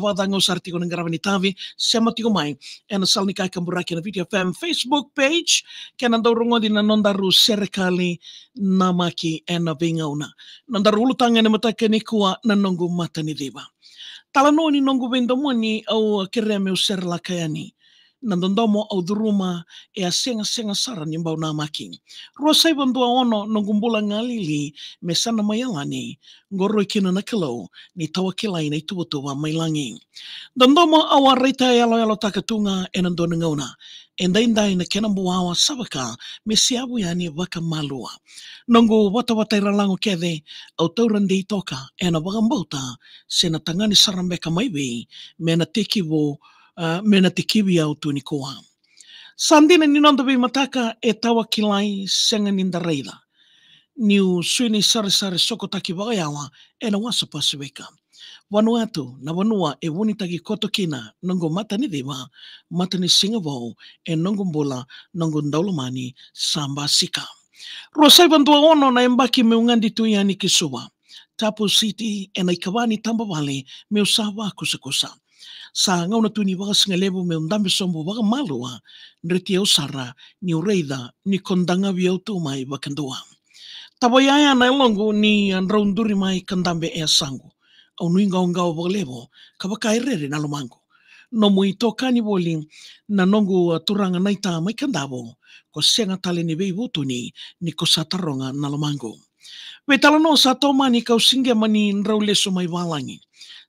Kwadang sa artiko ng Garavani Tavi, Semati Kumay, and Salni Kakamburaki na Video FM Facebook page, Kanandorungo din na nondaru serikali namaki and na vingauna. Nondaru tangan na mataka ni kuwa na nongo mata ni diba. Talano ni nongo vendomo ni au kireme user lakayani. Nandomo au duruma e a senga sara ni mbau namaki. Rosai bandua ono nongumbula ngalili mesana mayalani ngoro ikina na kilo ni tawakilai na itubutuwa mailangi. Dondomo awa reita yalo takatunga e nandona ngauna. Endai na kenambuawa sabaka mesiabu yani waka malua. Nongo wata iralango kede au taurandi toka e na wakambauta sena tangani sarambeka maiwi mena tekiwo mena tikiwi au tunikoa. Sandina ni nondo bi mataka e tawa kilai senga ninda reida. Niu suini sare sokotaki wagayawa e na wasa pasiweka. Vanuatu na Vanua e wunitagi kotokina nongo mata ni diva, mata ni Singapore e nongo mbola nongo ndaulumani samba sika. Rosai bandua ono na embaki meungandi tu yani kisuwa. Tapu City e na ikawani tamba vale meusawa kusakusa. Sa ngauna tuni waga singalebu me undambe sombo waga malua nreti usara ni ureida ni kondanga viautu mai wakandua. Taboyaya na elongo ni anraunduri mai kandambe e sangu. Au nuinga ongao walevo kabaka irere na lomango. No muitoka ni boli na nongo turanga naita mai kandavo ko senga tale ni veivutuni ni ko sataronga na lomango. Vetalano sa toma ni kau singe mani nrauleso mai walangi.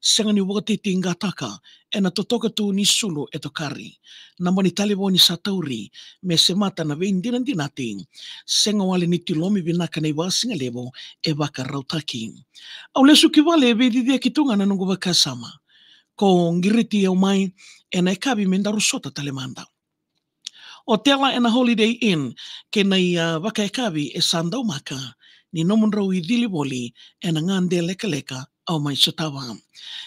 Senga ni wakatiti ngataka e na totoka tu ni sulu e tokari. Namba ni talibo ni satauri me se mata na veindina dinati. Senga wale ni tilomi binaka na iwa singa levo e waka rautaki. Au lesu ki wale e vedidia kitunga na nungu waka sama. Ko ngiriti au mai e na ekabi mendaru sota talemanda. O tela e na Holiday Inn ke na waka ekabi e sandau maka ni nomunrau i dili boli e na ngande leka au mai satawa.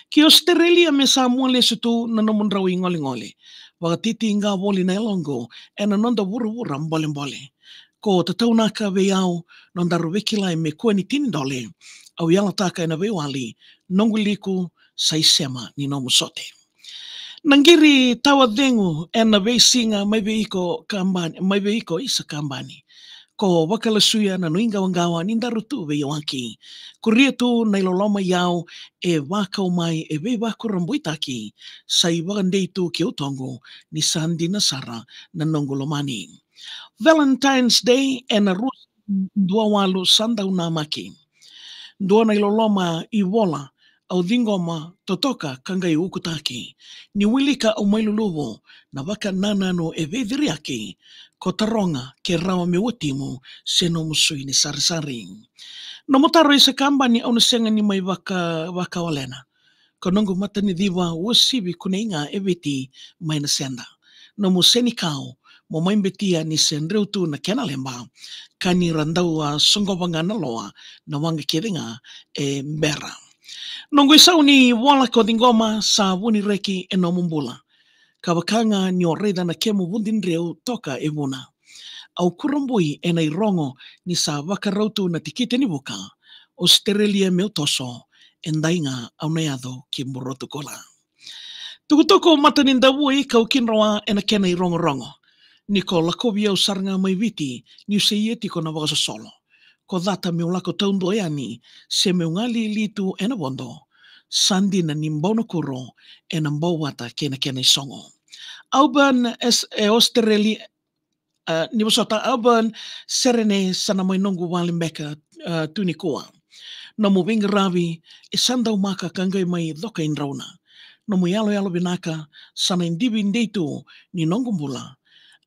Ki Australia me sa muale sutu na nomunrau i ngole. Wakatiti inga boli na elongo e na nonda wura mbole. Ko tataunaka veiau nonda ruwekila me kua ni $10 au yalataka e na veiwali nonguliku saisema ni nomu sote. Nangiri tawa dengu e na veisinga mai veiko isa kambani. Ko wakalasuya na nuinga wangawa nindaru tu veiwaki. Kuria tu na iloloma yao e wakau mai e vei waku rambuitaki sai wakandei tu ki utongo ni sandi na sara na nongolomani. Valentine's Day e na rus dua walu sandau na maki. Dua na iloloma i wola au dingoma totoka kanga i ukutaki. Ni wilika au mailuluvo na waka nanano e veidiriaki ko taronga ke rawa me utimu se no musui ni sarisari. No motaro isa kambani au nasenga ni mai waka walena. Ko nongo mata ni diwa wasibi kuneinga e veti mai na senda. No museni kao mo maimbetia ni sendreu tu na kena lemba kani randau songobanga na loa na wanga kiringa e mbera. Nongo isau ni wala ko dingoma sa wuni reki e no mumbula. Kawakanga ni oreda na kemu wundinreu toka e wuna. Au kurambui e na irongo ni sa wakarautu na tikite ni buka. Australia meu toso e ndainga au neado ki mburotu kola. Tukutoko mata nindawui kau kinroa e na kena irongo. Niko lakobi au saranga mai viti ni useieti ko na wakasasolo. Ko data meu lako taundo yani se meu ngali litu e na bondo. Sandi na nimbono kuro e na mbawata kena isongo. Auban e Australia ni wasota auban serene sana mai nongu walimbeka tunikoa. No mu winga ravi e sandau maka kangai mai doka inrauna. No mu yalo binaka sana indibi indeitu ni nongu mbula.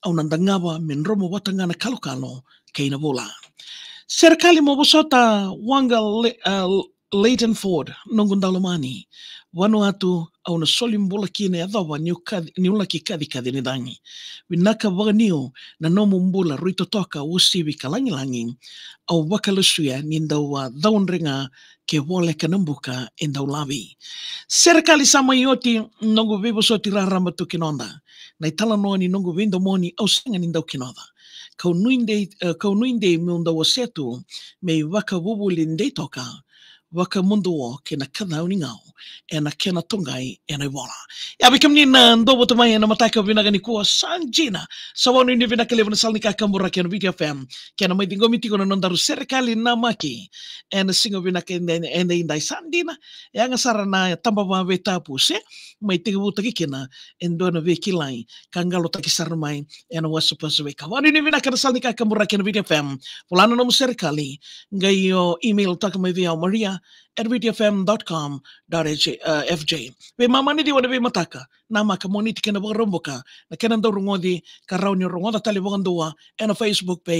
Au nandangawa menromo watangana kalokalo keina bola. Serikali mo wasota wanga Leighton Ford nongundalomani Vanuatu au na solimbola kine adawa ni ulaki kadi ni dangi. Winaka waganiu na nomu mbula rito toka usibi kalangi au wakalusuya nindawa daunrenga ke wole kanambuka indaulavi. Serikali sama yoti nongu vivo soti raramba tu kinonda. Na itala noa ni nongu vindo moni au senga nindau kinonda. Kau nuinde meunda wasetu me waka wubuli ndei toka. waka mundo o kena kanau ni ngau ena kena tungai ena iwala. Ya bikam ni na ndobo tamai ena mataka vinaga ni kuwa sanjina sawano ni vinaka levana salnika kambura kena video fam kena mai dingo mitiko na nondaru serikali na maki ena singo vinaka ena indai sandina ya ngasara na tamba wa veta puse mai tiga buta kikena endo na vekilai kangalo takisar mai ena wasupasa veka. Wano ni vinaka na salnika kambura kena video fam fulano na serikali ngayo email taka mai via maria@videofm.com.fj. Be mama ni di wana be mataka na maka moniti kena romboka na kena ndo rungodi ka rauni rongoda tali bogandua ena Facebook page